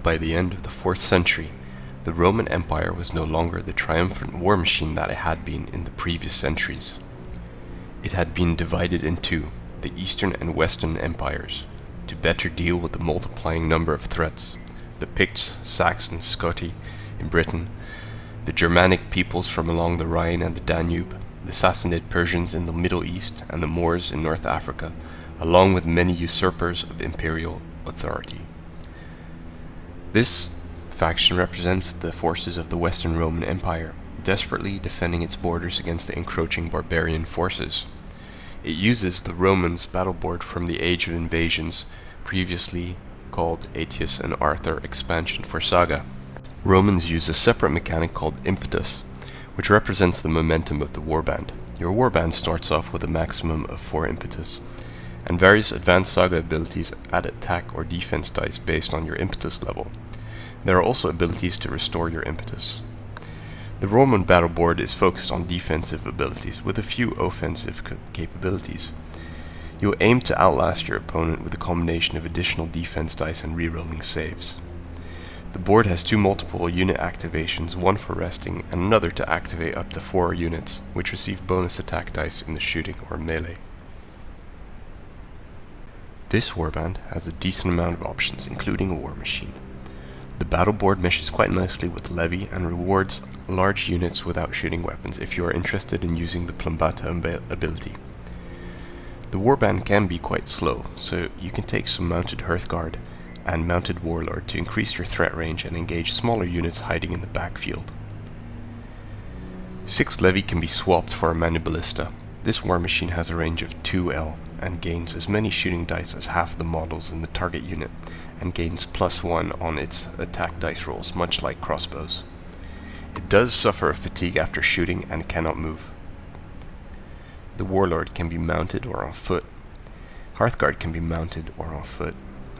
by the end of the 4th century, the Roman Empire was no longer the triumphant war machine that it had been in the previous centuries. It had been divided in two, the Eastern and Western empires, to better deal with the multiplying number of threats: the Picts, Saxons, Scotti in Britain, the Germanic peoples from along the Rhine and the Danube, the Sassanid Persians in the Middle East, and the Moors in North Africa, along with many usurpers of imperial authority. This faction represents the forces of the Western Roman Empire, desperately defending its borders against the encroaching barbarian forces. It uses the Romans' battle board from the Age of Invasions, previously called Aetius and Arthur expansion for Saga. Romans use a separate mechanic called impetus, which represents the momentum of the warband. Your warband starts off with a maximum of 4 impetus, and various advanced Saga abilities add attack or defense dice based on your impetus level. There are also abilities to restore your impetus. The Roman battle board is focused on defensive abilities, with a few offensive capabilities. You will aim to outlast your opponent with a combination of additional defense dice and rerolling saves. The board has 2 multiple unit activations, one for resting and another to activate up to 4 units, which receive bonus attack dice in the shooting or melee. This warband has a decent amount of options, including a war machine. The battle board meshes quite nicely with levy and rewards large units without shooting weapons if you are interested in using the Plumbata ability. The warband can be quite slow, so you can take some mounted Hearthguard and mounted Warlord to increase your threat range and engage smaller units hiding in the backfield. 6 levy can be swapped for a Maniballista. This war machine has a range of 2L and gains as many shooting dice as half the models in the target unit, and gains +1 on its attack dice rolls, much like crossbows. It does suffer a fatigue after shooting and cannot move. The Warlord can be mounted or on foot. Hearthguard can be mounted or on foot.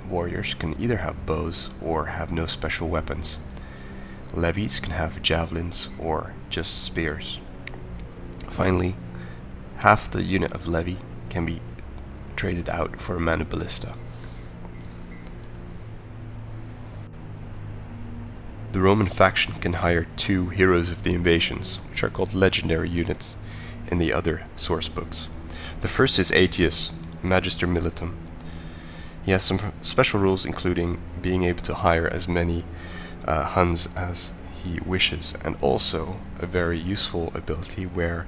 Warriors can either have bows or have no special weapons. Levies can have javelins or just spears. Finally, half the unit of levy can be traded out for a Maniballista. The Roman faction can hire 2 heroes of the invasions, which are called legendary units in the other source books. The first is Aetius, Magister Militum. He has some special rules, including being able to hire as many Huns as he wishes, and also a very useful ability where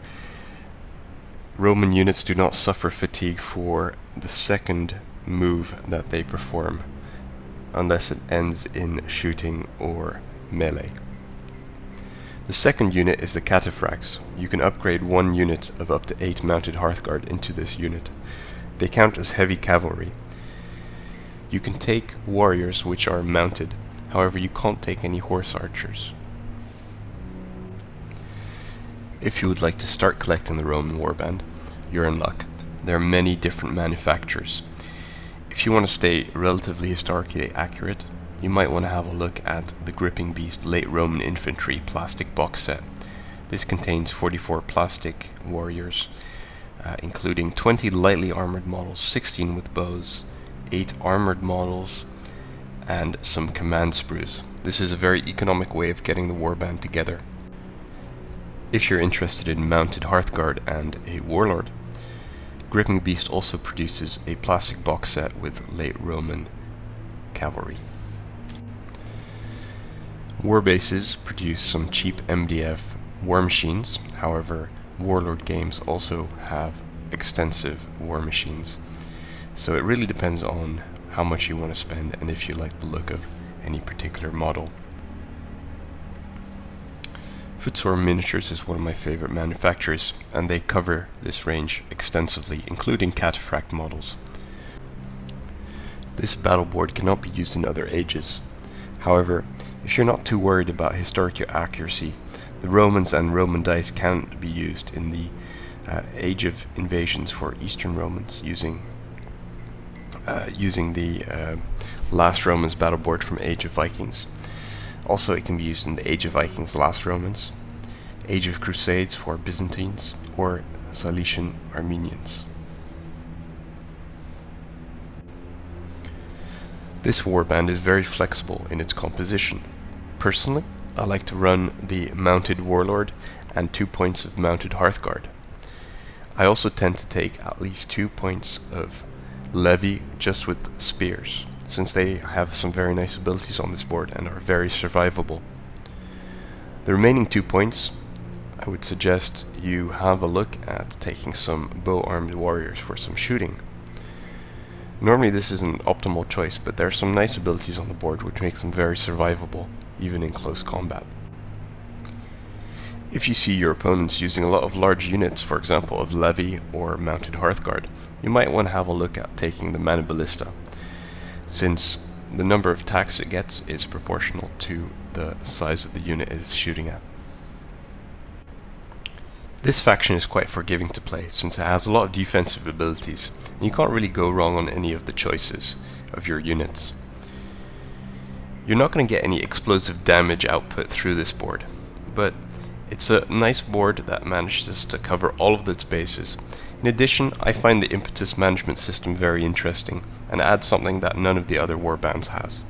Roman units do not suffer fatigue for the second move that they perform, unless it ends in shooting or melee. The second unit is the Cataphracts. You can upgrade 1 unit of up to 8 mounted Hearthguard into this unit. They count as heavy cavalry. You can take warriors which are mounted, however you can't take any horse archers. If you would like to start collecting the Roman warband, you're in luck. There are many different manufacturers. If you want to stay relatively historically accurate, you might want to have a look at the Gripping Beast Late Roman Infantry plastic box set. This contains 44 plastic warriors, including 20 lightly armored models, 16 with bows, 8 armored models, and some command sprues. This is a very economic way of getting the warband together. If you're interested in mounted Hearthguard and a Warlord, Gripping Beast also produces a plastic box set with late Roman cavalry. Warbases produce some cheap MDF war machines. However, Warlord games also have extensive war machines. So it really depends on how much you want to spend and if you like the look of any particular model. Footsore Miniatures is one of my favorite manufacturers, and they cover this range extensively, including Cataphract models. This battle board cannot be used in other ages. However, if you're not too worried about historical accuracy, the Romans and Roman dice can be used in the Age of Invasions for Eastern Romans, using the Last Romans battle board from Age of Vikings. Also, it can be used in the Age of Vikings Last Romans, Age of Crusades for Byzantines, or Cilician Armenians. This warband is very flexible in its composition. Personally, I like to run the mounted warlord and 2 points of mounted hearthguard. I also tend to take at least 2 points of levy just with spears, since they have some very nice abilities on this board and are very survivable. The remaining 2 points, I would suggest you have a look at taking some bow-armed warriors for some shooting. Normally this is an optimal choice, but there are some nice abilities on the board which makes them very survivable, even in close combat. If you see your opponents using a lot of large units, for example of levy or mounted hearthguard, you might want to have a look at taking the mana ballista, since the number of attacks it gets is proportional to the size of the unit it is shooting at. This faction is quite forgiving to play, since it has a lot of defensive abilities, and you can't really go wrong on any of the choices of your units. You're not going to get any explosive damage output through this board, but it's a nice board that manages to cover all of its bases. In addition, I find the impetus management system very interesting, and adds something that none of the other warbands has.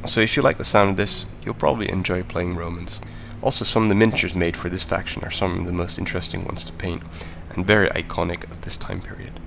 So if you like the sound of this, you'll probably enjoy playing Romans. Also, some of the miniatures made for this faction are some of the most interesting ones to paint, and very iconic of this time period.